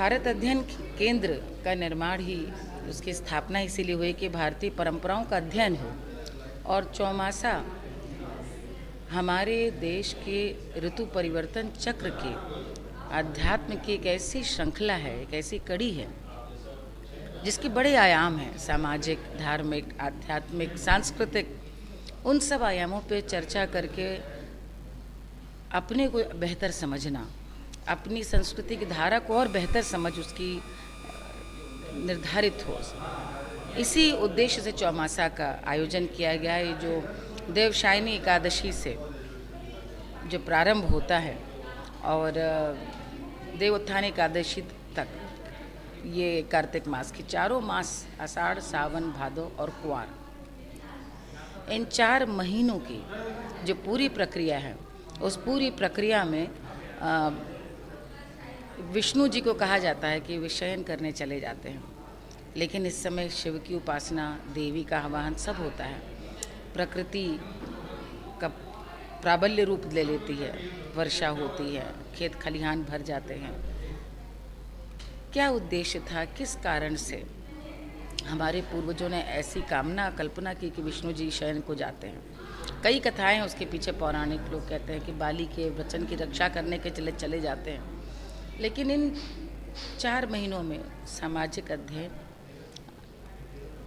भारत अध्ययन केंद्र का निर्माण ही, उसकी स्थापना इसीलिए हुई कि भारतीय परंपराओं का अध्ययन हो। और चौमासा हमारे देश के ऋतु परिवर्तन चक्र के अध्यात्म की एक ऐसी श्रृंखला है, एक ऐसी कड़ी है जिसके बड़े आयाम हैं, सामाजिक, धार्मिक, आध्यात्मिक, सांस्कृतिक। उन सब आयामों पे चर्चा करके अपने को बेहतर समझना, अपनी संस्कृति की धारा को और बेहतर समझ उसकी निर्धारित हो, इसी उद्देश्य से चौमासा का आयोजन किया गया है। जो देवशायनी एकादशी से जो प्रारंभ होता है और देवोत्थान एकादशी तक, ये कार्तिक मास की चारों मास, आषाढ़, सावन, भादो और कुआर, इन 4 महीनों की जो पूरी प्रक्रिया है, उस पूरी प्रक्रिया में विष्णु जी को कहा जाता है कि वे शयन करने चले जाते हैं, लेकिन इस समय शिव की उपासना, देवी का आवाहन सब होता है। प्रकृति का प्राबल्य रूप ले लेती है, वर्षा होती है, खेत खलिहान भर जाते हैं। क्या उद्देश्य था, किस कारण से हमारे पूर्वजों ने ऐसी कामना, कल्पना की कि विष्णु जी शयन को जाते हैं? कई कथाएं हैं उसके पीछे। पौराणिक लोग कहते हैं कि बाली के वचन की रक्षा करने के चले जाते हैं। लेकिन इन 4 महीनों में सामाजिक अध्ययन,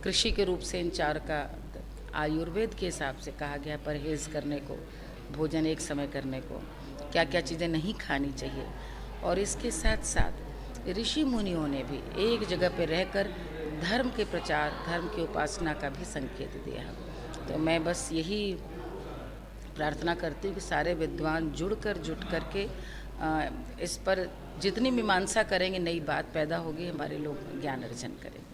कृषि के रूप से इन 4 का आयुर्वेद के हिसाब से कहा गया, परहेज़ करने को, भोजन एक समय करने को, क्या क्या चीज़ें नहीं खानी चाहिए। और इसके साथ साथ ऋषि मुनियों ने भी एक जगह पर रहकर धर्म के प्रचार, धर्म की उपासना का भी संकेत दिया। तो मैं बस यही प्रार्थना करती हूँ कि सारे विद्वान जुट करके इस पर जितनी मीमांसा करेंगे, नई बात पैदा होगी, हमारे लोग ज्ञान अर्जन करेंगे।